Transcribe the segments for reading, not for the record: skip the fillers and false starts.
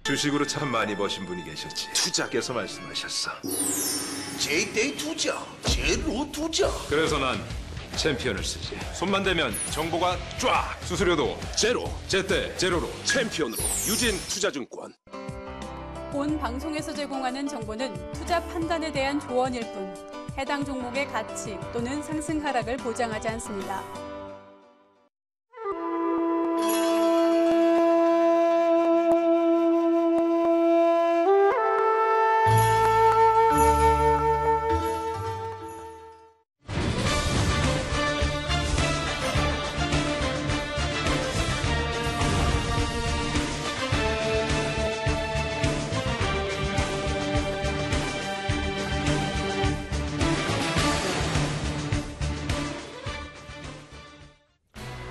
주식으로 참 많이 버신 분이 계셨지. 투자께서 말씀하셨어. 제때 투자, 제로 투자. 그래서 난 챔피언을 쓰지. 손만 대면 정보가 쫙. 수수료도 제로, 제때 제로로 챔피언으로. 유진투자증권. 본 방송에서 제공하는 정보는 투자 판단에 대한 조언일 뿐 해당 종목의 가치 또는 상승 하락을 보장하지 않습니다.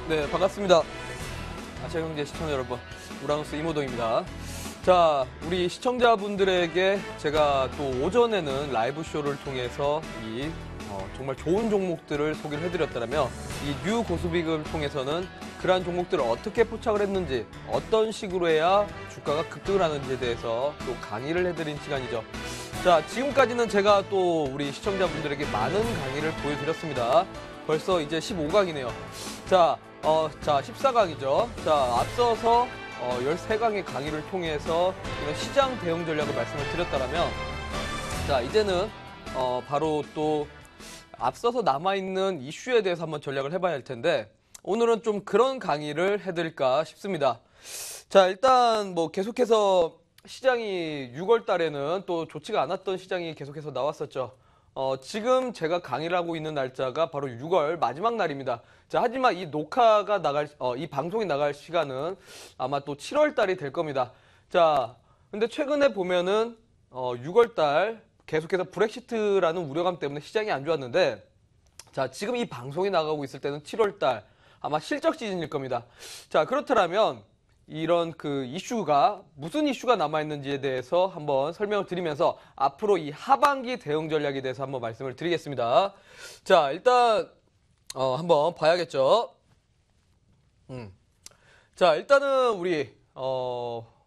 네, 반갑습니다. 아시아경제 시청자 여러분, 우라노스 이모동입니다. 자, 우리 시청자분들에게 제가 또 오전에는 라이브 쇼를 통해서 정말 좋은 종목들을 소개를 해드렸다면 이 뉴 고수빅을 통해서는 그러한 종목들을 어떻게 포착을 했는지, 어떤 식으로 해야 주가가 급등을 하는지에 대해서 또 강의를 해드린 시간이죠. 자, 지금까지는 제가 또 우리 시청자분들에게 많은 강의를 보여드렸습니다. 벌써 이제 15강이네요. 자, 14강이죠. 자, 앞서서 13강의 강의를 통해서 이런 시장 대응 전략을 말씀을 드렸다면, 자, 이제는 바로 또 앞서서 남아있는 이슈에 대해서 한번 전략을 해봐야 할 텐데, 오늘은 좀 그런 강의를 해드릴까 싶습니다. 자, 일단 뭐 계속해서 시장이 6월 달에는 또 좋지가 않았던 시장이 계속해서 나왔었죠. 지금 제가 강의를 하고 있는 날짜가 바로 6월 마지막 날입니다. 자, 하지만 이 녹화가 이 방송이 나갈 시간은 아마 또 7월 달이 될 겁니다. 자, 근데 최근에 보면은 6월 달 계속해서 브렉시트라는 우려감 때문에 시장이 안 좋았는데, 자, 지금 이 방송이 나가고 있을 때는 7월 달 아마 실적 시즌일 겁니다. 자, 그렇다면 이런 그 이슈가 무슨 이슈가 남아있는지에 대해서 한번 설명을 드리면서 앞으로 이 하반기 대응 전략에 대해서 한번 말씀을 드리겠습니다. 자, 일단 한번 봐야겠죠. 자, 일단은 우리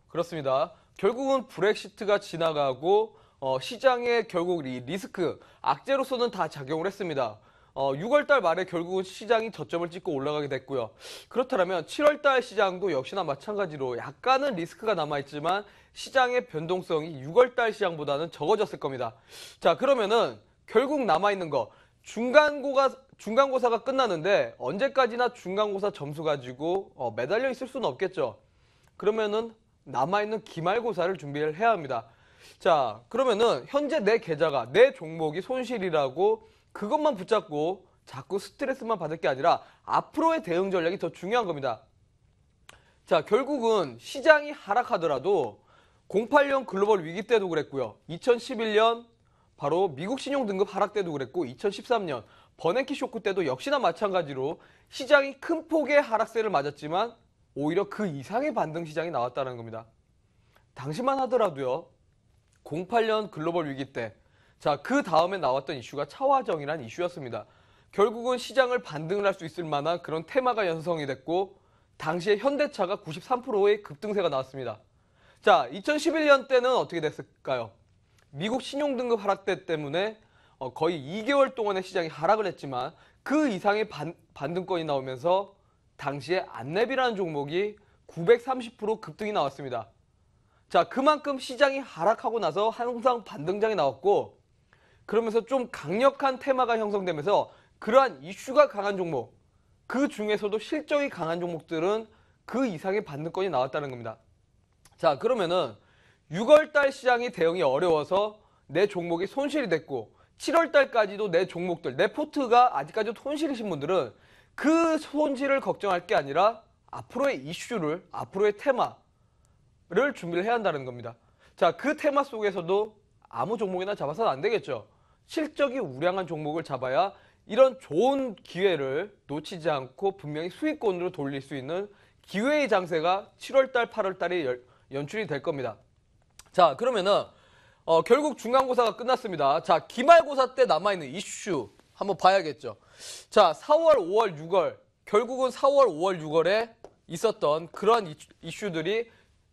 그렇습니다. 결국은 브렉시트가 지나가고 시장에 결국 이 리스크, 악재로서는 다 작용을 했습니다. 6월달 말에 결국은 시장이 저점을 찍고 올라가게 됐고요. 그렇다면 7월달 시장도 역시나 마찬가지로 약간은 리스크가 남아있지만 시장의 변동성이 6월달 시장보다는 적어졌을 겁니다. 자, 그러면은 결국 남아있는 거, 중간고사가 끝나는데 언제까지나 중간고사 점수 가지고 매달려 있을 수는 없겠죠. 그러면은 남아있는 기말고사를 준비를 해야 합니다. 자, 그러면은 현재 내 계좌가, 내 종목이 손실이라고 그것만 붙잡고 자꾸 스트레스만 받을 게 아니라 앞으로의 대응 전략이 더 중요한 겁니다. 자, 결국은 시장이 하락하더라도 08년 글로벌 위기 때도 그랬고요. 2011년 바로 미국 신용등급 하락 때도 그랬고, 2013년 버냉키 쇼크 때도 역시나 마찬가지로 시장이 큰 폭의 하락세를 맞았지만 오히려 그 이상의 반등 시장이 나왔다는 겁니다. 당시만 하더라도요. 08년 글로벌 위기 때, 자, 그 다음에 나왔던 이슈가 차화정이라는 이슈였습니다. 결국은 시장을 반등을 할 수 있을 만한 그런 테마가 형성이 됐고, 당시에 현대차가 93%의 급등세가 나왔습니다. 자, 2011년 때는 어떻게 됐을까요? 미국 신용등급 하락세 때문에 거의 2개월 동안의 시장이 하락을 했지만 그 이상의 반등권이 나오면서 당시에 안랩이라는 종목이 930% 급등이 나왔습니다. 자, 그만큼 시장이 하락하고 나서 항상 반등장이 나왔고, 그러면서 좀 강력한 테마가 형성되면서 그러한 이슈가 강한 종목, 그 중에서도 실적이 강한 종목들은 그 이상의 반등권이 나왔다는 겁니다. 자, 그러면은 6월달 시장이 대응이 어려워서 내 종목이 손실이 됐고 7월달까지도 내 종목들, 내 포트가 아직까지도 손실이신 분들은 그 손실을 걱정할 게 아니라 앞으로의 이슈를, 앞으로의 테마를 준비를 해야 한다는 겁니다. 자, 그 테마 속에서도 아무 종목이나 잡아서는 안 되겠죠. 실적이 우량한 종목을 잡아야 이런 좋은 기회를 놓치지 않고 분명히 수익권으로 돌릴 수 있는 기회의 장세가 7월달, 8월달에 연출이 될 겁니다. 자, 그러면은 결국 중간고사가 끝났습니다. 자, 기말고사 때 남아있는 이슈 한번 봐야겠죠. 자, 4월, 5월, 6월 결국은 4월, 5월, 6월에 있었던 그러한 이슈들이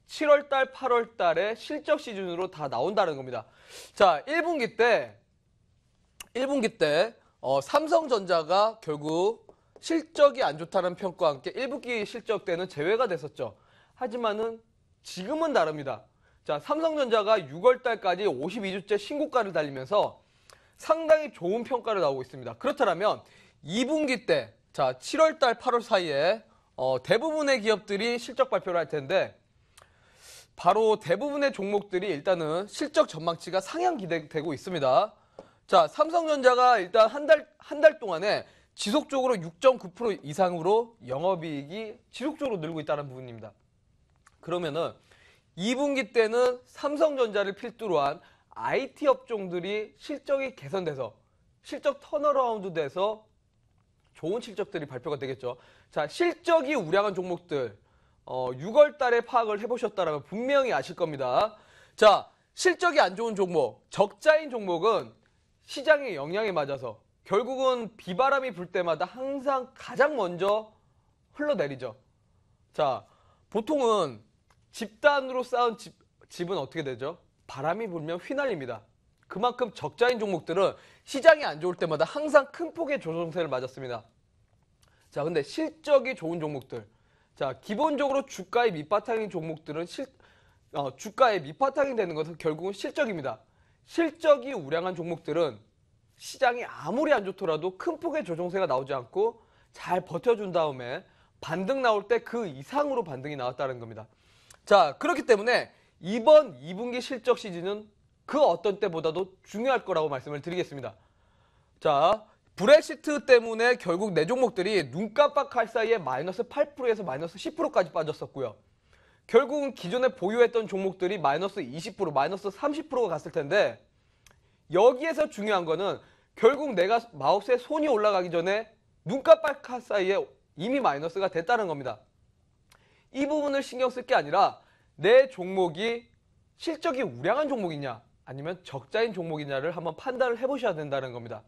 7월달, 8월달에 실적 시즌으로 다 나온다는 겁니다. 자, 1분기 때 삼성전자가 결국 실적이 안 좋다는 평가와 함께 1분기 실적 때는 제외가 됐었죠. 하지만은 지금은 다릅니다. 자, 삼성전자가 6월달까지 52주째 신고가를 달리면서 상당히 좋은 평가를 나오고 있습니다. 그렇다면 2분기 때, 자, 7월달, 8월 사이에 대부분의 기업들이 실적 발표를 할 텐데 바로 대부분의 종목들이 일단은 실적 전망치가 상향 기대되고 있습니다. 자, 삼성전자가 일단 한 달 동안에 지속적으로 6.9% 이상으로 영업이익이 지속적으로 늘고 있다는 부분입니다. 그러면은 2분기 때는 삼성전자를 필두로 한 IT 업종들이 실적이 개선돼서 실적 턴어라운드 돼서 좋은 실적들이 발표가 되겠죠. 자, 실적이 우량한 종목들 6월 달에 파악을 해보셨다면 분명히 아실 겁니다. 자, 실적이 안 좋은 종목, 적자인 종목은 시장의 영향에 맞아서 결국은 비바람이 불 때마다 항상 가장 먼저 흘러내리죠. 자, 보통은 집단으로 쌓은 집은 어떻게 되죠? 바람이 불면 휘날립니다. 그만큼 적자인 종목들은 시장이 안 좋을 때마다 항상 큰 폭의 조정세를 맞았습니다. 자, 근데 실적이 좋은 종목들. 자, 기본적으로 주가의 밑바탕인 종목들은 주가의 밑바탕이 되는 것은 결국은 실적입니다. 실적이 우량한 종목들은 시장이 아무리 안 좋더라도 큰 폭의 조정세가 나오지 않고 잘 버텨준 다음에 반등 나올 때 그 이상으로 반등이 나왔다는 겁니다. 자, 그렇기 때문에 이번 2분기 실적 시즌은 그 어떤 때보다도 중요할 거라고 말씀을 드리겠습니다. 자, 브렉시트 때문에 결국 네 종목들이 눈 깜빡할 사이에 마이너스 8%에서 마이너스 10%까지 빠졌었고요. 결국은 기존에 보유했던 종목들이 마이너스 20%, 마이너스 30%가 갔을 텐데 여기에서 중요한 거는 결국 내가 마우스에 손이 올라가기 전에 눈 깜빡할 사이에 이미 마이너스가 됐다는 겁니다. 이 부분을 신경 쓸 게 아니라 내 종목이 실적이 우량한 종목이냐 아니면 적자인 종목이냐를 한번 판단을 해보셔야 된다는 겁니다.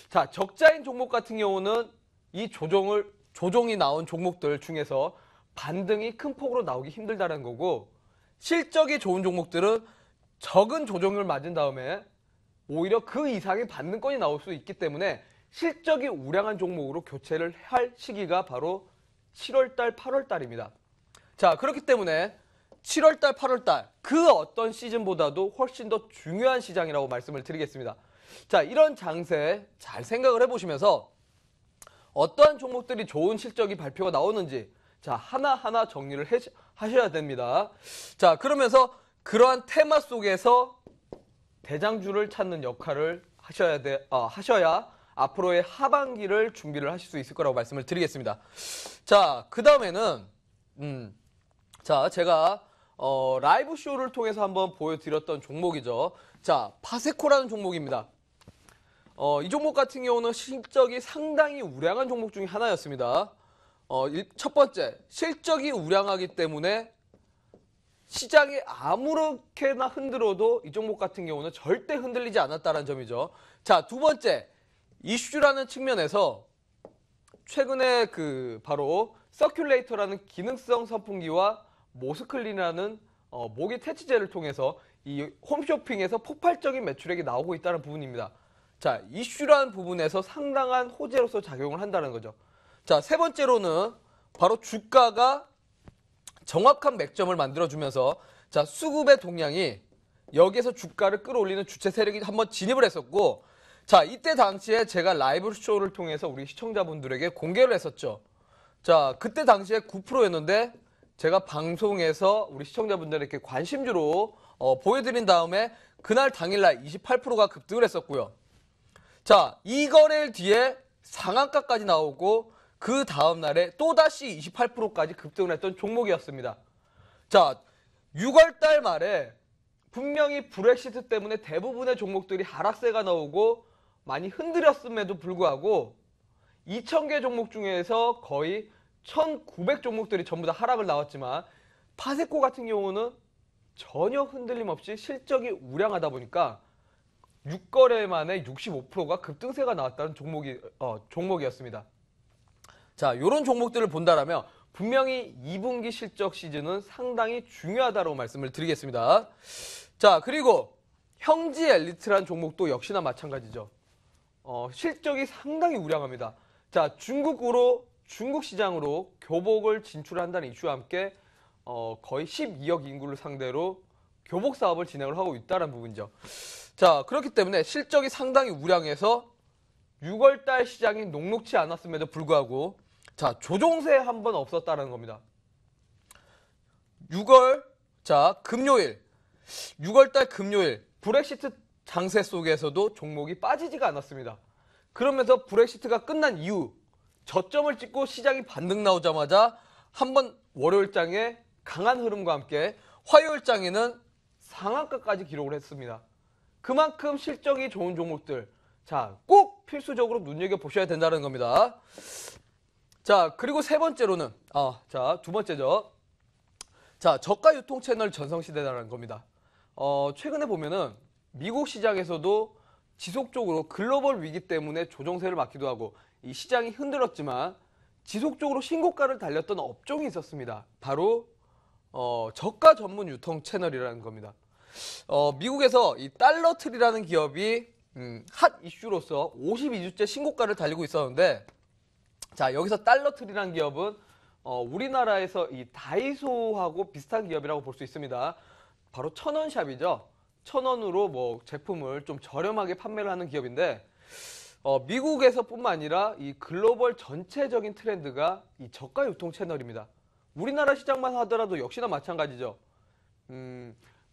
자, 적자인 종목 같은 경우는 이 조정이 나온 종목들 중에서 반등이 큰 폭으로 나오기 힘들다는 거고 실적이 좋은 종목들은 적은 조정을 맞은 다음에 오히려 그 이상의 반등권이 나올 수 있기 때문에 실적이 우량한 종목으로 교체를 할 시기가 바로 7월달, 8월달입니다. 자, 그렇기 때문에 7월달, 8월달 그 어떤 시즌보다도 훨씬 더 중요한 시장이라고 말씀을 드리겠습니다. 자, 이런 장세 잘 생각을 해보시면서 어떠한 종목들이 좋은 실적이 발표가 나오는지 자, 하나하나 정리를 하셔야 됩니다. 자, 그러면서 그러한 테마 속에서 대장주를 찾는 역할을 하셔야 앞으로의 하반기를 준비를 하실 수 있을 거라고 말씀을 드리겠습니다. 자, 그 다음에는 자, 제가 라이브 쇼를 통해서 한번 보여드렸던 종목이죠. 자, 파세코라는 종목입니다. 이 종목 같은 경우는 실적이 상당히 우량한 종목 중에 하나였습니다. 첫 번째, 실적이 우량하기 때문에 시장이 아무렇게나 흔들어도 이 종목 같은 경우는 절대 흔들리지 않았다는 점이죠. 자, 두 번째, 이슈라는 측면에서 최근에 바로 서큘레이터라는 기능성 선풍기와 모스클린이라는 모기 퇴치제를 통해서 이 홈쇼핑에서 폭발적인 매출액이 나오고 있다는 부분입니다. 자, 이슈라는 부분에서 상당한 호재로서 작용을 한다는 거죠. 자, 세 번째로는 바로 주가가 정확한 맥점을 만들어주면서 자, 수급의 동향이 여기에서 주가를 끌어올리는 주체 세력이 한번 진입을 했었고 자, 이때 당시에 제가 라이브 쇼를 통해서 우리 시청자분들에게 공개를 했었죠. 자, 그때 당시에 9%였는데 제가 방송에서 우리 시청자분들에게 관심주로 보여드린 다음에 그날 당일날 28%가 급등을 했었고요. 자, 이 거래일 뒤에 상한가까지 나오고 그 다음날에 또다시 28%까지 급등을 했던 종목이었습니다. 자, 6월달 말에 분명히 브렉시트 때문에 대부분의 종목들이 하락세가 나오고 많이 흔들렸음에도 불구하고 2,000개 종목 중에서 거의 1,900 종목들이 전부 다 하락을 나왔지만 파세코 같은 경우는 전혀 흔들림 없이 실적이 우량하다 보니까 6거래 만에 65%가 급등세가 나왔다는 종목이었습니다. 자, 이런 종목들을 본다라면 분명히 2분기 실적 시즌은 상당히 중요하다고 말씀을 드리겠습니다. 자, 그리고 형지 엘리트란 종목도 역시나 마찬가지죠. 실적이 상당히 우량합니다. 자, 중국 시장으로 교복을 진출한다는 이슈와 함께 거의 12억 인구를 상대로 교복 사업을 진행을 하고 있다는 부분이죠. 자, 그렇기 때문에 실적이 상당히 우량해서 6월달 시장이 녹록치 않았음에도 불구하고 자, 조종세 한 번 없었다는 겁니다. 6월달 금요일 브렉시트 장세 속에서도 종목이 빠지지가 않았습니다. 그러면서 브렉시트가 끝난 이후 저점을 찍고 시장이 반등 나오자마자 한번 월요일장에 강한 흐름과 함께 화요일장에는 상한가까지 기록을 했습니다. 그만큼 실적이 좋은 종목들, 자, 꼭 필수적으로 눈여겨보셔야 된다는 겁니다. 자, 그리고 두 번째죠. 자, 저가 유통 채널 전성시대라는 겁니다. 최근에 보면은 미국 시장에서도 지속적으로 글로벌 위기 때문에 조정세를 맞기도 하고 이 시장이 흔들었지만 지속적으로 신고가를 달렸던 업종이 있었습니다. 바로 저가 전문 유통 채널이라는 겁니다. 미국에서 이 달러트리라는 기업이 핫 이슈로서 52주째 신고가를 달리고 있었는데, 자, 여기서 달러트리라는 기업은 우리나라에서 이 다이소하고 비슷한 기업이라고 볼 수 있습니다. 바로 1,000원 샵이죠. 1,000원으로 뭐 제품을 좀 저렴하게 판매를 하는 기업인데, 미국에서뿐만 아니라 이 글로벌 전체적인 트렌드가 이 저가 유통 채널입니다. 우리나라 시장만 하더라도 역시나 마찬가지죠.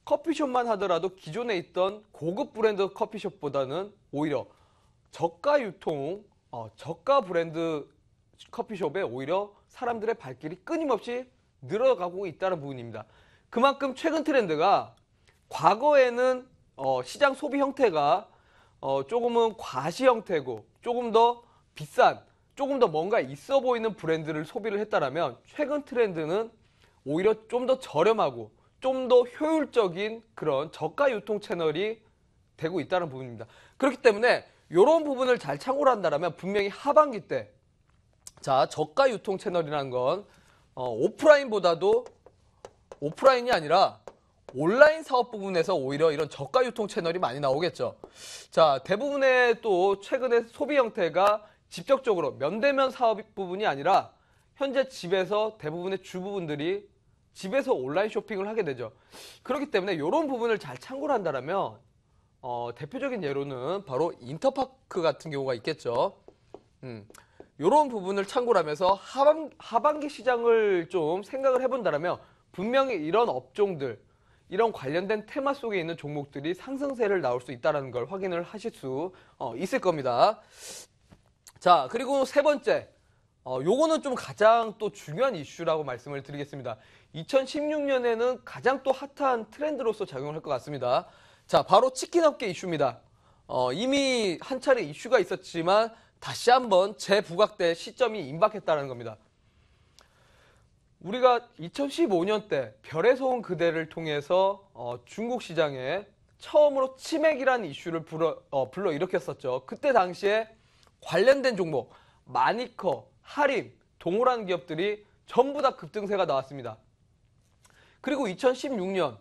커피숍만 하더라도 기존에 있던 고급 브랜드 커피숍보다는 오히려 저가 유통, 저가 브랜드 커피숍에 오히려 사람들의 발길이 끊임없이 늘어가고 있다는 부분입니다. 그만큼 최근 트렌드가 과거에는 시장 소비 형태가 조금은 과시 형태고 조금 더 비싼, 조금 더 뭔가 있어 보이는 브랜드를 소비를 했다라면 최근 트렌드는 오히려 좀 더 저렴하고 좀 더 효율적인 그런 저가 유통 채널이 되고 있다는 부분입니다. 그렇기 때문에 이런 부분을 잘 참고를 한다면 분명히 하반기 때, 자, 저가 유통 채널이라는 건 오프라인이 아니라 온라인 사업 부분에서 오히려 이런 저가 유통 채널이 많이 나오겠죠. 자, 대부분의 또 최근에 소비 형태가 직접적으로 면대면 사업 부분이 아니라 현재 집에서 대부분의 주부분들이 집에서 온라인 쇼핑을 하게 되죠. 그렇기 때문에 이런 부분을 잘 참고를 한다면 대표적인 예로는 바로 인터파크 같은 경우가 있겠죠. 이런 부분을 참고를 하면서 하반기 시장을 좀 생각을 해본다면 분명히 이런 업종들, 이런 관련된 테마 속에 있는 종목들이 상승세를 나올 수 있다는 걸 확인을 하실 수 있을 겁니다. 자, 그리고 세 번째, 요거는 좀 가장 또 중요한 이슈라고 말씀을 드리겠습니다. 2016년에는 가장 또 핫한 트렌드로서 작용을 할 것 같습니다. 자, 바로 치킨업계 이슈입니다. 이미 한 차례 이슈가 있었지만 다시 한번 재부각될 시점이 임박했다는 겁니다. 우리가 2015년 때 별에서 온 그대를 통해서 중국 시장에 처음으로 치맥이라는 이슈를 불러일으켰었죠. 그때 당시에 관련된 종목, 마니커, 하림, 동호라는 기업들이 전부 다 급등세가 나왔습니다. 그리고 2016년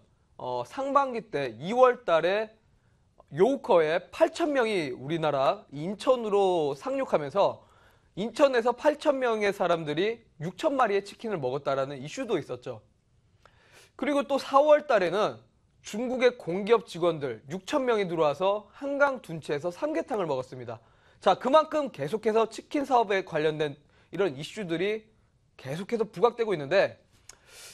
상반기 때 2월 달에 요우커에 8,000명이 우리나라 인천으로 상륙하면서 인천에서 8,000명의 사람들이 6,000마리의 치킨을 먹었다라는 이슈도 있었죠. 그리고 또 4월 달에는 중국의 공기업 직원들 6,000명이 들어와서 한강 둔치에서 삼계탕을 먹었습니다. 자, 그만큼 계속해서 치킨 사업에 관련된 이런 이슈들이 계속해서 부각되고 있는데,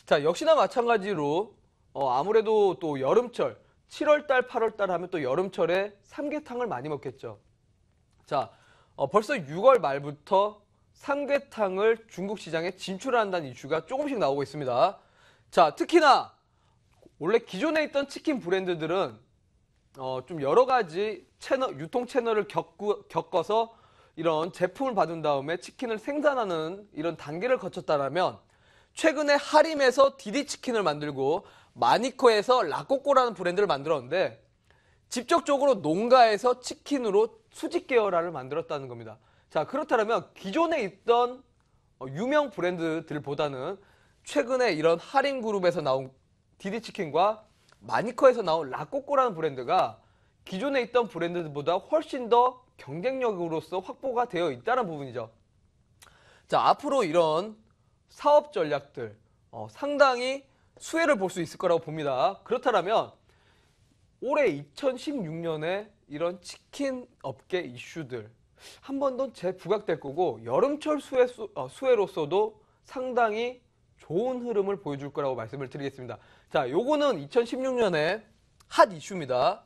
자, 역시나 마찬가지로 아무래도 또 여름철 7월달, 8월달 하면 또 여름철에 삼계탕을 많이 먹겠죠. 자, 벌써 6월 말부터 삼계탕을 중국 시장에 진출한다는 이슈가 조금씩 나오고 있습니다. 자, 특히나 원래 기존에 있던 치킨 브랜드들은 좀 여러 가지 유통 채널을 겪어서 이런 제품을 받은 다음에 치킨을 생산하는 이런 단계를 거쳤다면, 최근에 하림에서 디디치킨을 만들고 마니커에서 라꼬꼬라는 브랜드를 만들었는데 직접적으로 농가에서 치킨으로 수직 계열화를 만들었다는 겁니다. 자, 그렇다면 기존에 있던 유명 브랜드들보다는 최근에 이런 할인 그룹에서 나온 디디치킨과 마니커에서 나온 라꼬꼬라는 브랜드가 기존에 있던 브랜드들보다 훨씬 더 경쟁력으로서 확보가 되어 있다는 부분이죠. 자, 앞으로 이런 사업 전략들 상당히 수혜를 볼 수 있을 거라고 봅니다. 그렇다면 올해 2016년에 이런 치킨 업계 이슈들 한 번 더 재부각될 거고 여름철 수혜로서도 상당히 좋은 흐름을 보여줄 거라고 말씀을 드리겠습니다. 자, 요거는 2016년에 핫 이슈입니다.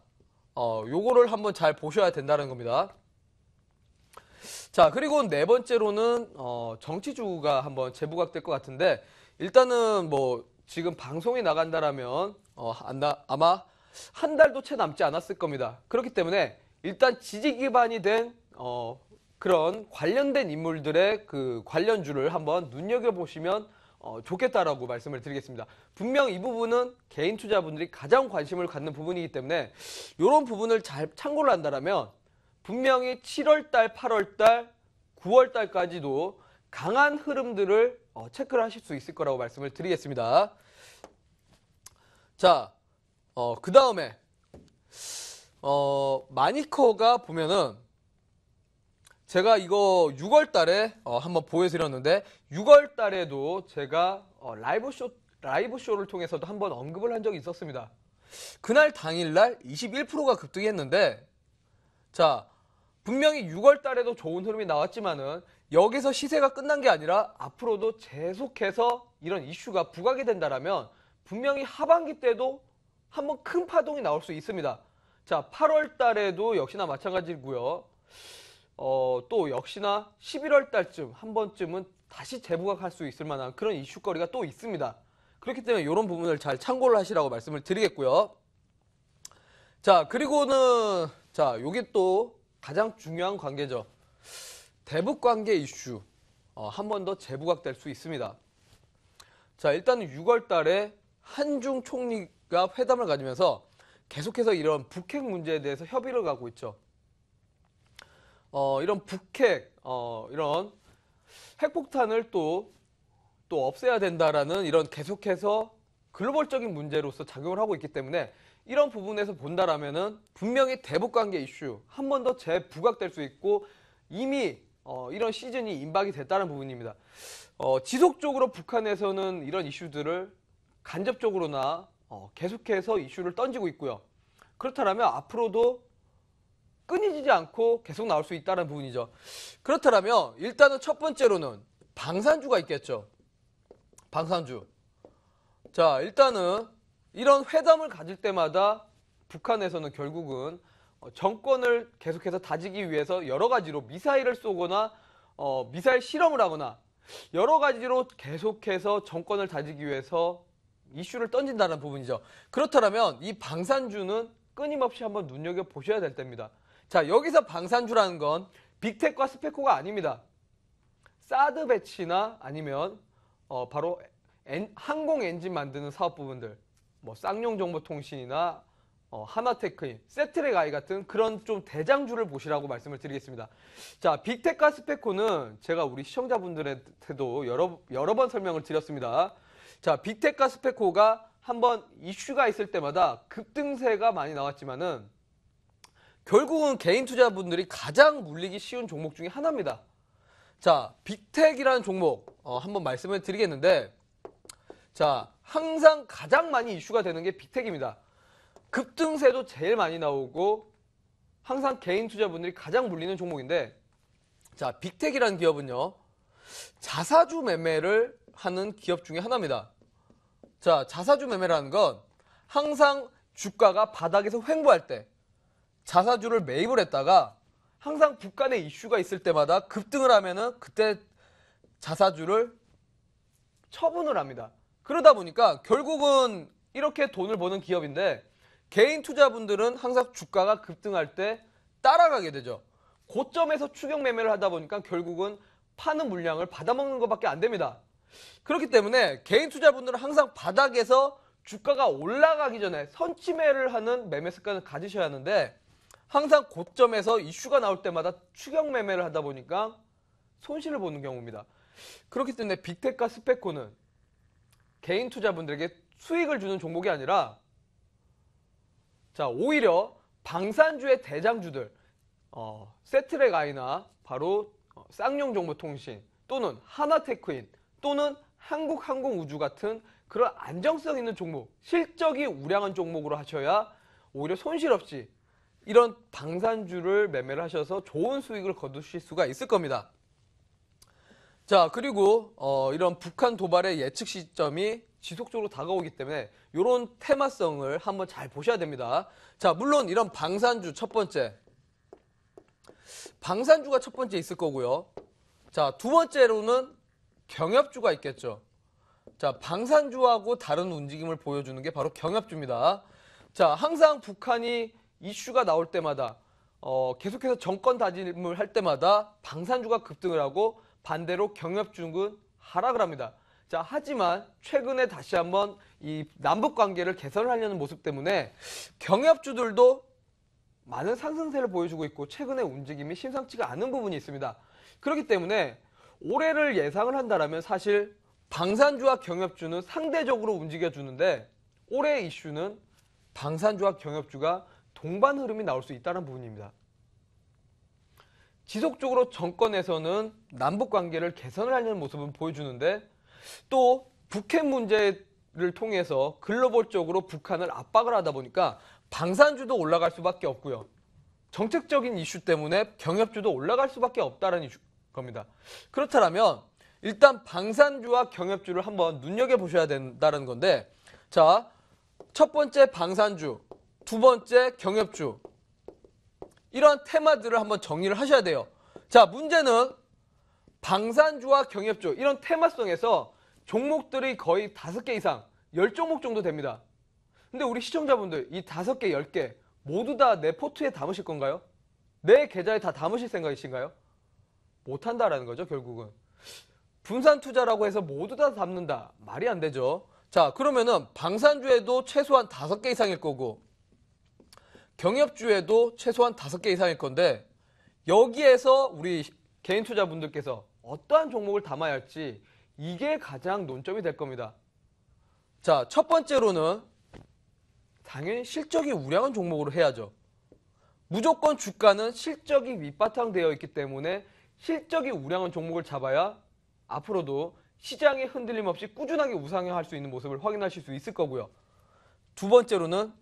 요거를 한번 잘 보셔야 된다는 겁니다. 자, 그리고 네 번째로는 정치주가 한번 재부각될 것 같은데 일단은 뭐 지금 방송이 나간다라면 아마 한 달도 채 남지 않았을 겁니다. 그렇기 때문에 일단 지지 기반이 된 그런 관련된 인물들의 그 관련주를 한번 눈여겨보시면 좋겠다라고 말씀을 드리겠습니다. 분명 이 부분은 개인 투자분들이 가장 관심을 갖는 부분이기 때문에 이런 부분을 잘 참고를 한다면 분명히 7월달, 8월달, 9월달까지도 강한 흐름들을 체크를 하실 수 있을 거라고 말씀을 드리겠습니다. 자, 그 다음에 마니커가 보면은 제가 이거 6월 달에 한번 보여드렸는데 6월 달에도 제가 라이브 쇼를 통해서도 한번 언급을 한 적이 있었습니다. 그날 당일날 21%가 급등했는데 자, 분명히 6월 달에도 좋은 흐름이 나왔지만은 여기서 시세가 끝난 게 아니라 앞으로도 계속해서 이런 이슈가 부각이 된다라면 분명히 하반기 때도 한번 큰 파동이 나올 수 있습니다. 자, 8월 달에도 역시나 마찬가지고요. 또 역시나 11월 달쯤 한 번쯤은 다시 재부각할 수 있을 만한 그런 이슈거리가 또 있습니다. 그렇기 때문에 이런 부분을 잘 참고를 하시라고 말씀을 드리겠고요. 자, 그리고는 자, 요게 또 가장 중요한 관계죠. 대북 관계 이슈 한 번 더 재부각될 수 있습니다. 자, 일단은 6월 달에 한중 총리가 회담을 가지면서 계속해서 이런 북핵 문제에 대해서 협의를 가고 있죠. 이런 북핵, 이런 핵폭탄을 또 없애야 된다라는 이런 계속해서 글로벌적인 문제로서 작용을 하고 있기 때문에 이런 부분에서 본다라면은 분명히 대북 관계 이슈 한 번 더 재부각될 수 있고 이미 이런 시즌이 임박이 됐다는 부분입니다. 지속적으로 북한에서는 이런 이슈들을 간접적으로나 계속해서 이슈를 던지고 있고요. 그렇다면 앞으로도 끊이지 않고 계속 나올 수 있다는 부분이죠. 그렇다면 일단은 첫 번째로는 방산주가 있겠죠. 방산주. 자, 일단은 이런 회담을 가질 때마다 북한에서는 결국은 정권을 계속해서 다지기 위해서 여러 가지로 미사일을 쏘거나 미사일 실험을 하거나 여러 가지로 계속해서 정권을 다지기 위해서 이슈를 던진다는 부분이죠. 그렇다면 이 방산주는 끊임없이 한번 눈여겨보셔야 될 때입니다. 자, 여기서 방산주라는 건 빅텍과 스페코가 아닙니다. 사드 배치나 아니면 바로 항공 엔진 만드는 사업 부분들, 뭐 쌍용정보통신이나 하나테크인, 세트랙아이 같은 그런 좀 대장주를 보시라고 말씀을 드리겠습니다. 자, 빅텍과 스페코는 제가 우리 시청자분들한테도 여러 번 설명을 드렸습니다. 자, 빅텍과 스페코가 한번 이슈가 있을 때마다 급등세가 많이 나왔지만은 결국은 개인 투자분들이 가장 물리기 쉬운 종목 중에 하나입니다. 자, 빅텍이라는 종목 한번 말씀을 드리겠는데 자, 항상 가장 많이 이슈가 되는 게 빅텍입니다. 급등세도 제일 많이 나오고 항상 개인 투자분들이 가장 물리는 종목인데 자, 빅텍이라는 기업은요. 자사주 매매를 하는 기업 중에 하나입니다. 자, 자사주 매매라는 건 항상 주가가 바닥에서 횡보할 때 자사주를 매입을 했다가 항상 북한의 이슈가 있을 때마다 급등을 하면은 그때 자사주를 처분을 합니다. 그러다 보니까 결국은 이렇게 돈을 버는 기업인데 개인 투자분들은 항상 주가가 급등할 때 따라가게 되죠. 고점에서 추격 매매를 하다 보니까 결국은 파는 물량을 받아먹는 것밖에 안 됩니다. 그렇기 때문에 개인 투자분들은 항상 바닥에서 주가가 올라가기 전에 선취매를 하는 매매 습관을 가지셔야 하는데 항상 고점에서 이슈가 나올 때마다 추격 매매를 하다 보니까 손실을 보는 경우입니다. 그렇기 때문에 빅텍과 스페코는 개인 투자분들에게 수익을 주는 종목이 아니라 자, 오히려 방산주의 대장주들 세트랙아이나 바로 쌍용정보통신 또는 하나테크인 또는 한국항공우주 같은 그런 안정성 있는 종목, 실적이 우량한 종목으로 하셔야 오히려 손실 없이 이런 방산주를 매매를 하셔서 좋은 수익을 거두실 수가 있을 겁니다. 자, 그리고 이런 북한 도발의 예측 시점이 지속적으로 다가오기 때문에 이런 테마성을 한번 잘 보셔야 됩니다. 자, 물론 이런 방산주 첫 번째, 방산주가 첫 번째 있을 거고요. 자, 두 번째로는 경협주가 있겠죠. 자, 방산주하고 다른 움직임을 보여주는 게 바로 경협주입니다. 자, 항상 북한이 이슈가 나올 때마다 계속해서 정권 다짐을 할 때마다 방산주가 급등을 하고 반대로 경협주는 하락을 합니다. 자, 하지만 최근에 다시 한번 이 남북 관계를 개선을 하려는 모습 때문에 경협주들도 많은 상승세를 보여주고 있고 최근의 움직임이 심상치가 않은 부분이 있습니다. 그렇기 때문에 올해를 예상을 한다면 사실 방산주와 경협주는 상대적으로 움직여주는데 올해의 이슈는 방산주와 경협주가 동반 흐름이 나올 수 있다는 부분입니다. 지속적으로 정권에서는 남북 관계를 개선을 하려는 모습을 보여주는데 또 북핵 문제를 통해서 글로벌적으로 북한을 압박을 하다 보니까 방산주도 올라갈 수밖에 없고요. 정책적인 이슈 때문에 경협주도 올라갈 수밖에 없다는 겁니다. 그렇다면 일단 방산주와 경협주를 한번 눈여겨보셔야 된다는 건데 자, 첫 번째 방산주, 두 번째 경협주 이런 테마들을 한번 정리를 하셔야 돼요. 자, 문제는 방산주와 경협주 이런 테마성에서 종목들이 거의 5개 이상 10종목 정도 됩니다. 근데 우리 시청자분들 이 5개, 10개 모두 다 내 포트에 담으실 건가요? 내 계좌에 다 담으실 생각이신가요? 못한다라는 거죠, 결국은. 분산 투자라고 해서 모두 다 담는다. 말이 안 되죠. 자, 그러면은 방산주에도 최소한 5개 이상일 거고 경협주에도 최소한 5개 이상일 건데 여기에서 우리 개인 투자분들께서 어떠한 종목을 담아야 할지 이게 가장 논점이 될 겁니다. 자, 첫 번째로는 당연히 실적이 우량한 종목으로 해야죠. 무조건 주가는 실적이 밑바탕되어 있기 때문에 실적이 우량한 종목을 잡아야 앞으로도 시장에 흔들림 없이 꾸준하게 우상향할 수 있는 모습을 확인하실 수 있을 거고요. 두 번째로는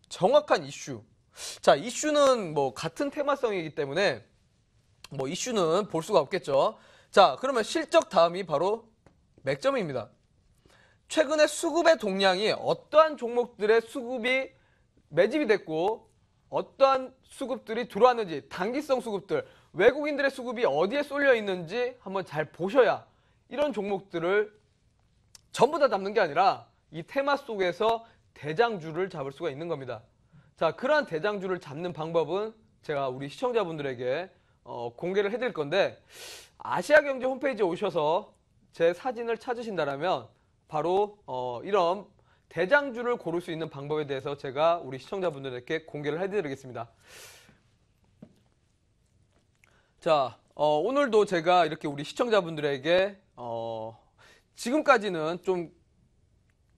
정확한 이슈. 자, 이슈는 뭐 같은 테마성이기 때문에 뭐 이슈는 볼 수가 없겠죠. 자, 그러면 실적 다음이 바로 맥점입니다. 최근에 수급의 동량이 어떠한 종목들의 수급이 매집이 됐고 어떠한 수급들이 들어왔는지 단기성 수급들, 외국인들의 수급이 어디에 쏠려 있는지 한번 잘 보셔야 이런 종목들을 전부 다 잡는 게 아니라 이 테마 속에서 대장주를 잡을 수가 있는 겁니다. 자, 그러한 대장주를 잡는 방법은 제가 우리 시청자분들에게 공개를 해드릴 건데 아시아경제 홈페이지에 오셔서 제 사진을 찾으신다면 바로 이런 대장주를 고를 수 있는 방법에 대해서 제가 우리 시청자분들에게 공개를 해드리겠습니다. 자, 오늘도 제가 이렇게 우리 시청자분들에게 지금까지는 좀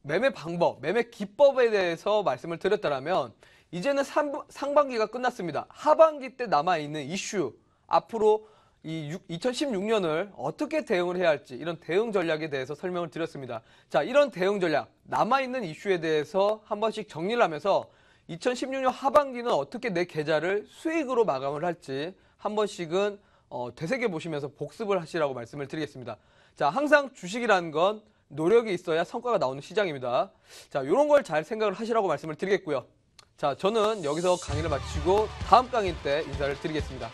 매매 방법, 매매 기법에 대해서 말씀을 드렸다면 이제는 상반기가 끝났습니다. 하반기 때 남아있는 이슈, 앞으로 이 2016년을 어떻게 대응을 해야 할지 이런 대응 전략에 대해서 설명을 드렸습니다. 자, 이런 대응 전략, 남아있는 이슈에 대해서 한 번씩 정리를 하면서 2016년 하반기는 어떻게 내 계좌를 수익으로 마감을 할지 한 번씩은 되새겨 보시면서 복습을 하시라고 말씀을 드리겠습니다. 자, 항상 주식이라는 건 노력이 있어야 성과가 나오는 시장입니다. 자, 이런 걸 잘 생각을 하시라고 말씀을 드리겠고요. 자, 저는 여기서 강의를 마치고 다음 강의 때 인사를 드리겠습니다.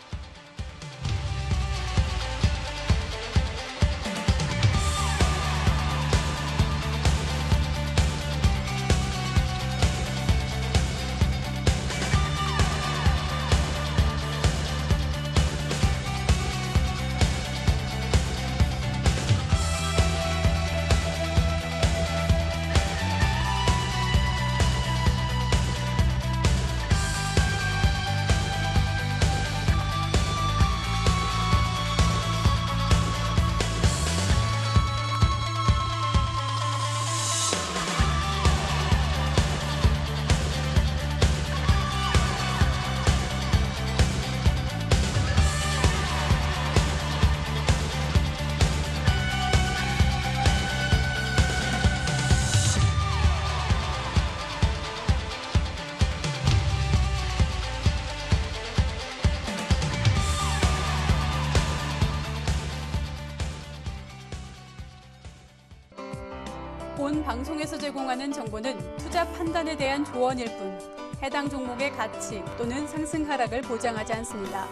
본 방송에서 제공하는 정보는 투자 판단에 대한 조언일 뿐 해당 종목의 가치 또는 상승 하락을 보장하지 않습니다.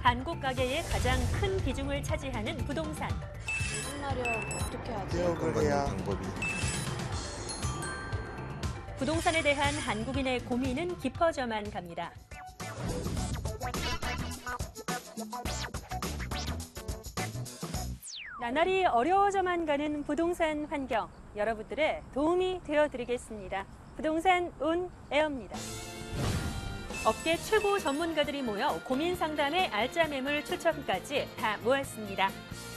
한국 가계의 가장 큰 비중을 차지하는 부동산. 어떻게 하지? 개혁을 해야 부동산에 대한 한국인의 고민은 깊어져만 갑니다. 나날이 어려워져만 가는 부동산 환경, 여러분들의 도움이 되어드리겠습니다. 부동산 온 에어입니다. 업계 최고 전문가들이 모여 고민 상담의 알짜 매물 추천까지 다 모았습니다.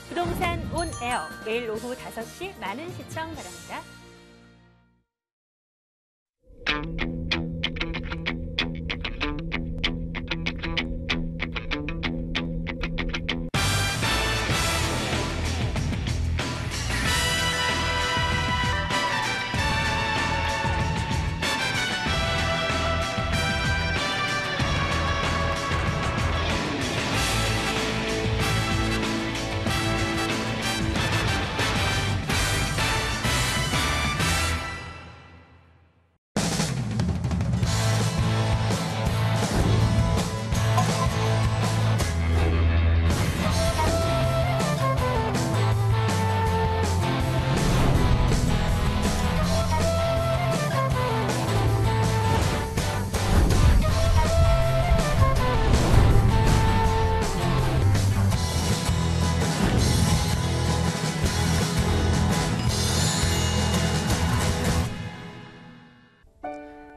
부동산 온 에어, 매일 오후 5시 많은 시청 바랍니다.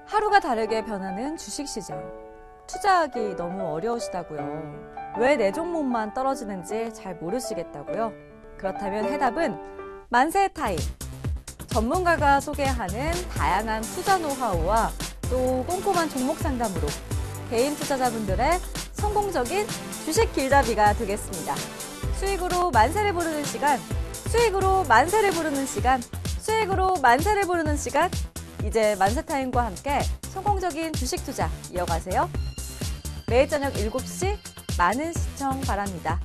하루가 다르게 변하는 주식시장. 투자하기 너무 어려우시다고요. 왜 내 종목만 떨어지는지 잘 모르시겠다고요? 그렇다면 해답은 만세타임. 전문가가 소개하는 다양한 투자 노하우와 또 꼼꼼한 종목 상담으로 개인 투자자분들의 성공적인 주식 길잡이가 되겠습니다. 수익으로 만세를 부르는 시간, 수익으로 만세를 부르는 시간, 수익으로 만세를 부르는 시간. 이제 만세타임과 함께 성공적인 주식 투자 이어가세요. 매일 저녁 7시 많은 시청 바랍니다.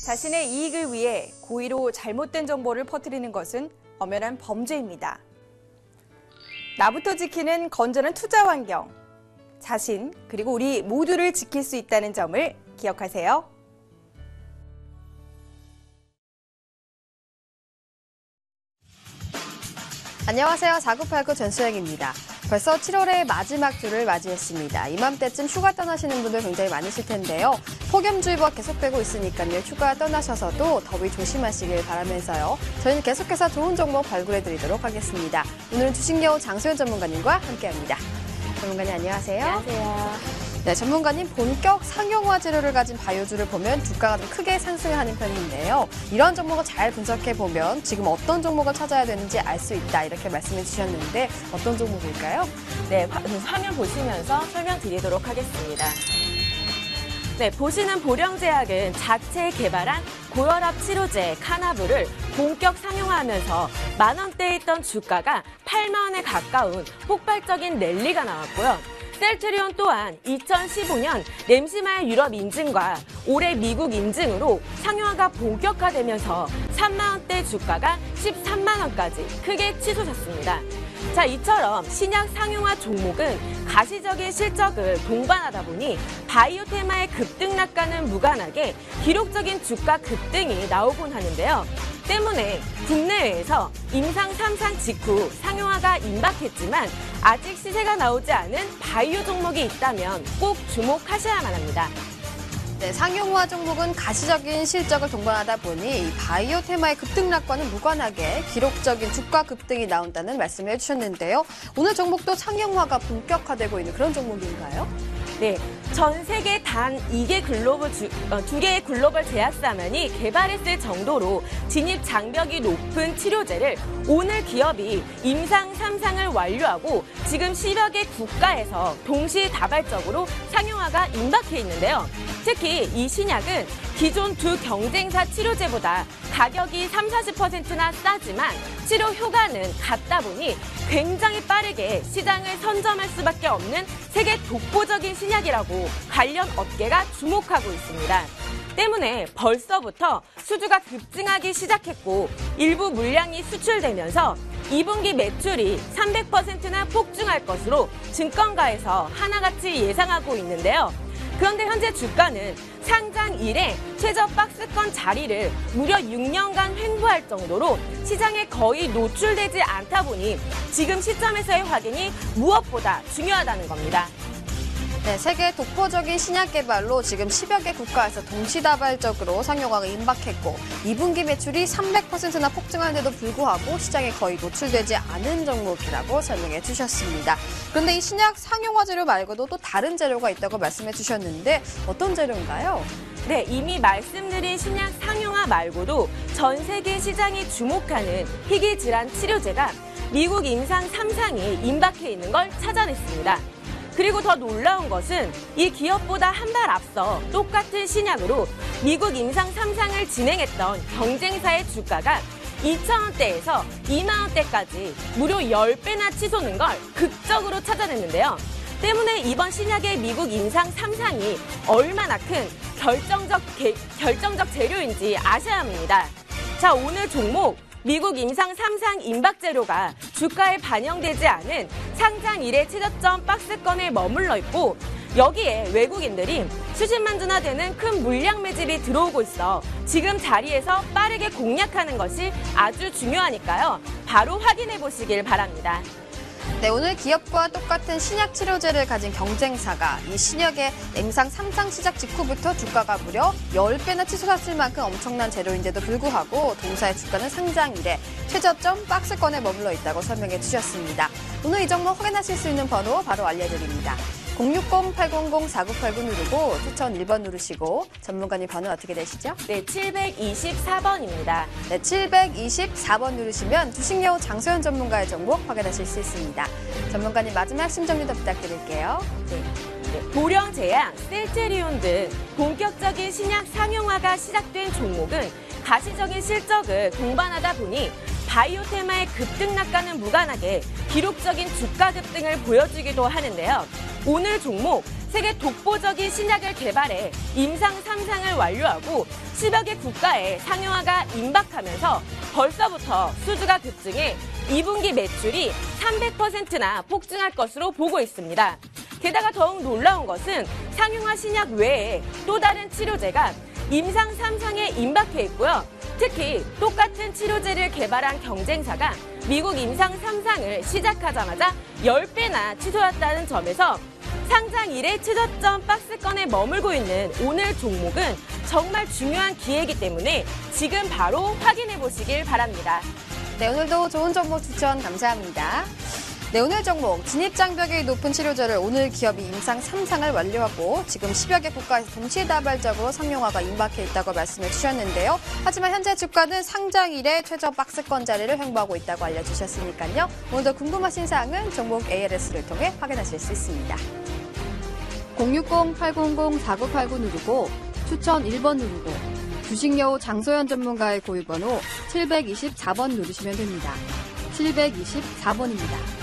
자신의 이익을 위해 고의로 잘못된 정보를 퍼뜨리는 것은 엄연한 범죄입니다. 나부터 지키는 건전한 투자 환경, 자신 그리고 우리 모두를 지킬 수 있다는 점을 기억하세요. 안녕하세요. 4989 전수영입니다. 벌써 7월의 마지막 주를 맞이했습니다. 이맘때쯤 휴가 떠나시는 분들 굉장히 많으실 텐데요. 폭염주의보가 계속되고 있으니까요. 휴가 떠나셔서도 더위 조심하시길 바라면서요. 저희는 계속해서 좋은 정보 발굴해드리도록 하겠습니다. 오늘은 주식여우 장소연 전문가님과 함께합니다. 전문가님 안녕하세요. 안녕하세요. 네, 전문가님 본격 상용화 재료를 가진 바이오주를 보면 주가가 좀 크게 상승하는 편인데요. 이런 종목을 잘 분석해보면 지금 어떤 종목을 찾아야 되는지 알 수 있다 이렇게 말씀해 주셨는데 어떤 종목일까요? 네, 화면 보시면서 설명드리도록 하겠습니다. 네, 보시는 보령제약은 자체 개발한 고혈압 치료제 카나브를 본격 상용화하면서 만원대에 있던 주가가 8만 원에 가까운 폭발적인 랠리가 나왔고요. 셀트리온 또한 2015년 램시마의 유럽 인증과 올해 미국 인증으로 상용화가 본격화되면서 3만 원대 주가가 13만 원까지 크게 치솟았습니다. 자, 이처럼 신약 상용화 종목은 가시적인 실적을 동반하다 보니 바이오 테마의 급등락과는 무관하게 기록적인 주가 급등이 나오곤 하는데요. 때문에 국내외에서 임상 3상 직후 상용화가 임박했지만 아직 시세가 나오지 않은 바이오 종목이 있다면 꼭 주목하셔야만 합니다. 네, 상용화 종목은 가시적인 실적을 동반하다 보니 이 바이오 테마의 급등락과는 무관하게 기록적인 주가 급등이 나온다는 말씀을 해주셨는데요. 오늘 종목도 상용화가 본격화되고 있는 그런 종목인가요? 네, 전 세계 단 2개 글로벌 2개의 글로벌 제약사만이 개발했을 정도로 진입 장벽이 높은 치료제를 오늘 기업이 임상 3상을 완료하고 지금 10여 개 국가에서 동시다발적으로 상용화가 임박해 있는데요. 특히 이 신약은 기존 두 경쟁사 치료제보다 가격이 30~40%나 싸지만 치료 효과는 같다 보니 굉장히 빠르게 시장을 선점할 수밖에 없는 세계 독보적인 신약이라고 관련 업계가 주목하고 있습니다. 때문에 벌써부터 수주가 급증하기 시작했고 일부 물량이 수출되면서 2분기 매출이 300%나 폭증할 것으로 증권가에서 하나같이 예상하고 있는데요. 그런데 현재 주가는 상장 이래 최저 박스권 자리를 무려 6년간 횡보할 정도로 시장에 거의 노출되지 않다 보니 지금 시점에서의 확인이 무엇보다 중요하다는 겁니다. 네, 세계 독보적인 신약 개발로 지금 10여 개 국가에서 동시다발적으로 상용화가 임박했고 2분기 매출이 300%나 폭증하는데도 불구하고 시장에 거의 노출되지 않은 종목이라고 설명해 주셨습니다. 그런데 이 신약 상용화 재료 말고도 또 다른 재료가 있다고 말씀해 주셨는데 어떤 재료인가요? 네, 이미 말씀드린 신약 상용화 말고도 전 세계 시장이 주목하는 희귀질환 치료제가 미국 임상 3상이 임박해 있는 걸 찾아냈습니다. 그리고 더 놀라운 것은 이 기업보다 한 발 앞서 똑같은 신약으로 미국 임상 3상을 진행했던 경쟁사의 주가가 2,000원대에서 2만 원대까지 무려 10배나 치솟는 걸 극적으로 찾아냈는데요. 때문에 이번 신약의 미국 임상 3상이 얼마나 큰 결정적 재료인지 아셔야 합니다. 자, 오늘 종목 미국 임상 3상 임박 재료가 주가에 반영되지 않은 상장 이래 최저점 박스권에 머물러 있고 여기에 외국인들이 수십만 주나 되는 큰 물량 매집이 들어오고 있어 지금 자리에서 빠르게 공략하는 것이 아주 중요하니까요. 바로 확인해 보시길 바랍니다. 네, 오늘 기업과 똑같은 신약 치료제를 가진 경쟁사가 이 신약의 임상 3상 시작 직후부터 주가가 무려 10배나 치솟았을 만큼 엄청난 재료인데도 불구하고 동사의 주가는 상장 이래 최저점 박스권에 머물러 있다고 설명해 주셨습니다. 오늘 이 종목 확인하실 수 있는 번호 바로 알려드립니다. 060-800-4989 누르고 추천 1번 누르시고 전문가님 번호 어떻게 되시죠? 네, 724번입니다. 네, 724번 누르시면 주식여우 장소연 전문가의 종목 확인하실 수 있습니다. 전문가님 마지막 핵심 정리도 부탁드릴게요. 네, 보령제약, 셀트리온 등 본격적인 신약 상용화가 시작된 종목은 가시적인 실적을 동반하다 보니 바이오 테마의 급등락과는 무관하게 기록적인 주가 급등을 보여주기도 하는데요. 오늘 종목 세계 독보적인 신약을 개발해 임상 3상을 완료하고 10여 개 국가에 상용화가 임박하면서 벌써부터 수주가 급증해 2분기 매출이 300%나 폭증할 것으로 보고 있습니다. 게다가 더욱 놀라운 것은 상용화 신약 외에 또 다른 치료제가 임상 3상에 임박해 있고요. 특히 똑같은 치료제를 개발한 경쟁사가 미국 임상 3상을 시작하자마자 10배나 치솟았다는 점에서 상장 이래 최저점 박스권에 머물고 있는 오늘 종목은 정말 중요한 기회이기 때문에 지금 바로 확인해 보시길 바랍니다. 네, 오늘도 좋은 정보 추천 감사합니다. 네, 오늘 종목 진입장벽이 높은 치료제를 오늘 기업이 임상 3상을 완료하고 지금 10여 개 국가에서 동시다발적으로 상용화가 임박해 있다고 말씀해 주셨는데요. 하지만 현재 주가는 상장 이래 최저 박스권 자리를 횡보하고 있다고 알려주셨으니까요. 오늘도 궁금하신 사항은 종목 ALS를 통해 확인하실 수 있습니다. 060-800-4989 누르고 추천 1번 누르고 주식여우 장소연 전문가의 고유번호 724번 누르시면 됩니다. 724번입니다.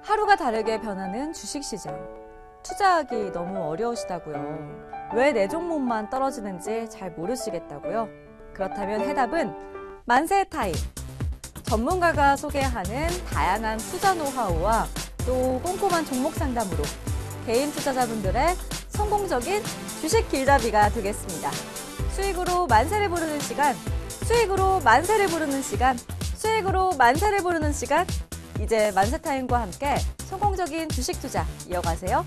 하루가 다르게 변하는 주식시장. 투자하기 너무 어려우시다고요. 왜 내 종목만 떨어지는지 잘 모르시겠다고요. 그렇다면 해답은 만세타임. 전문가가 소개하는 다양한 투자 노하우와 또 꼼꼼한 종목 상담으로 개인 투자자분들의 성공적인 주식 길잡이가 되겠습니다. 수익으로 만세를 부르는 시간, 수익으로 만세를 부르는 시간, 수익으로 만세를 부르는 시간. 이제 만세타임과 함께 성공적인 주식 투자 이어가세요.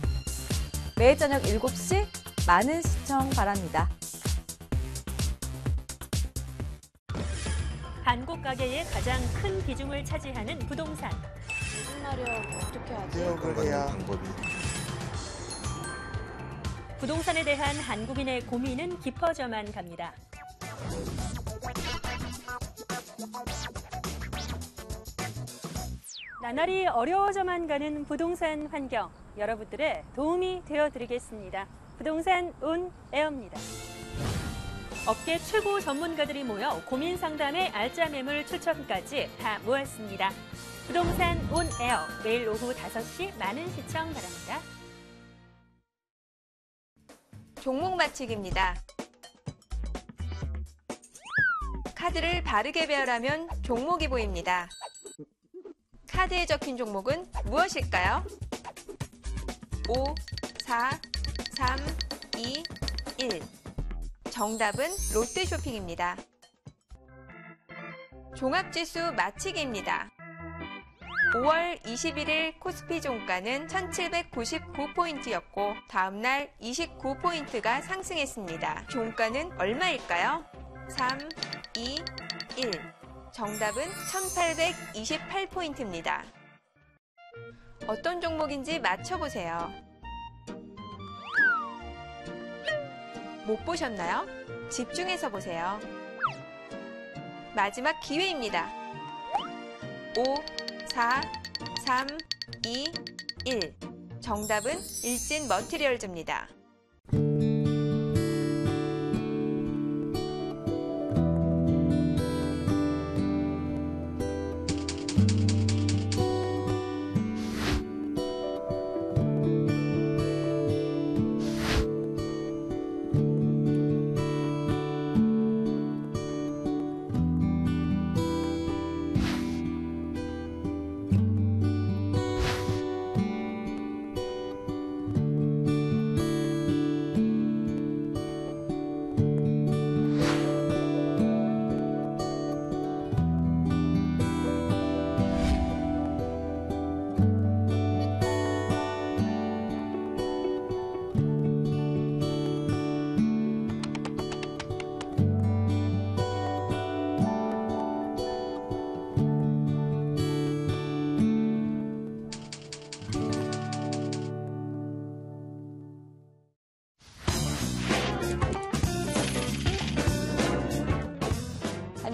매일 저녁 7시 많은 시청 바랍니다. 한국 가계의 가장 큰 비중을 차지하는 부동산. 부동산에 대한 한국인의 고민은 깊어져만 갑니다. 나날이 어려워져만 가는 부동산 환경, 여러분들의 도움이 되어드리겠습니다. 부동산 온 에어입니다. 업계 최고 전문가들이 모여 고민 상담의 알짜 매물 추천까지 다 모았습니다. 부동산 온 에어, 매일 오후 5시 많은 시청 바랍니다. 종목 맞히기입니다. 카드를 바르게 배열하면 종목이 보입니다. 카드에 적힌 종목은 무엇일까요? 5, 4, 3, 2, 1. 정답은 롯데쇼핑입니다. 종합지수 맞히기입니다. 5월 21일 코스피 종가는 1799포인트였고 다음날 29포인트가 상승했습니다. 종가는 얼마일까요? 3, 2, 1. 정답은 1828포인트입니다. 어떤 종목인지 맞춰보세요. 못 보셨나요? 집중해서 보세요. 마지막 기회입니다. 5, 4, 3, 2, 1. 정답은 일진 머티리얼즈입니다.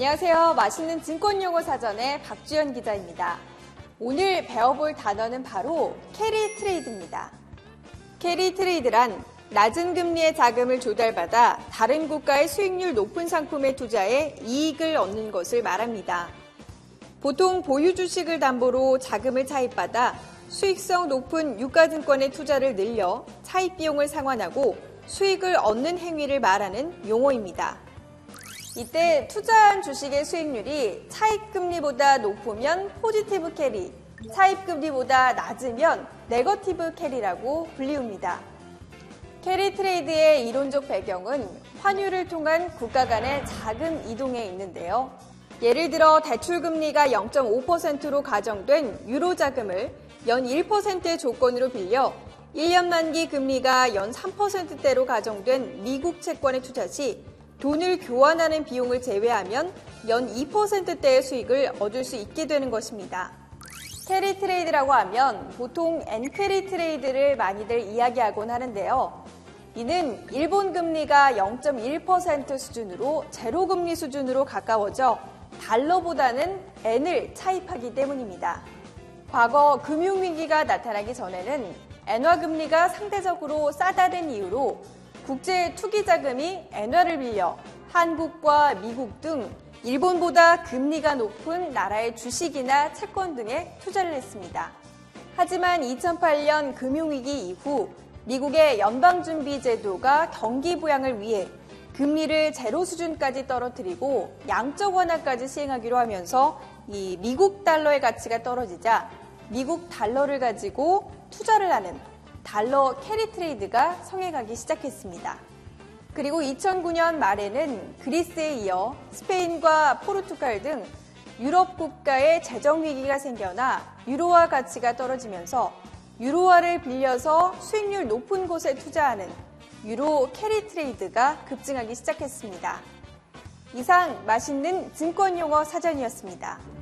안녕하세요. 맛있는 증권용어 사전의 박주연 기자입니다. 오늘 배워볼 단어는 바로 캐리 트레이드입니다. 캐리 트레이드란 낮은 금리의 자금을 조달받아 다른 국가의 수익률 높은 상품에 투자해 이익을 얻는 것을 말합니다. 보통 보유 주식을 담보로 자금을 차입받아 수익성 높은 유가증권에 투자를 늘려 차입 비용을 상환하고 수익을 얻는 행위를 말하는 용어입니다. 이때 투자한 주식의 수익률이 차입금리보다 높으면 포지티브 캐리, 차입금리보다 낮으면 네거티브 캐리라고 불리웁니다. 캐리 트레이드의 이론적 배경은 환율을 통한 국가 간의 자금 이동에 있는데요. 예를 들어 대출금리가 0.5%로 가정된 유로 자금을 연 1%의 조건으로 빌려 1년 만기 금리가 연 3%대로 가정된 미국 채권에 투자 시 돈을 교환하는 비용을 제외하면 연 2%대의 수익을 얻을 수 있게 되는 것입니다. 캐리 트레이드라고 하면 보통 엔캐리 트레이드를 많이들 이야기하곤 하는데요. 이는 일본 금리가 0.1% 수준으로 제로 금리 수준으로 가까워져 달러보다는 엔을 차입하기 때문입니다. 과거 금융위기가 나타나기 전에는 엔화 금리가 상대적으로 싸다는 이유로 국제 투기 자금이 엔화를 빌려 한국과 미국 등 일본보다 금리가 높은 나라의 주식이나 채권 등에 투자를 했습니다. 하지만 2008년 금융위기 이후 미국의 연방준비제도가 경기 부양을 위해 금리를 제로 수준까지 떨어뜨리고 양적 완화까지 시행하기로 하면서 이 미국 달러의 가치가 떨어지자 미국 달러를 가지고 투자를 하는 달러 캐리 트레이드가 성행하기 시작했습니다. 그리고 2009년 말에는 그리스에 이어 스페인과 포르투갈 등 유럽 국가의 재정 위기가 생겨나 유로화 가치가 떨어지면서 유로화를 빌려서 수익률 높은 곳에 투자하는 유로 캐리 트레이드가 급증하기 시작했습니다. 이상 맛있는 증권용어 사전이었습니다.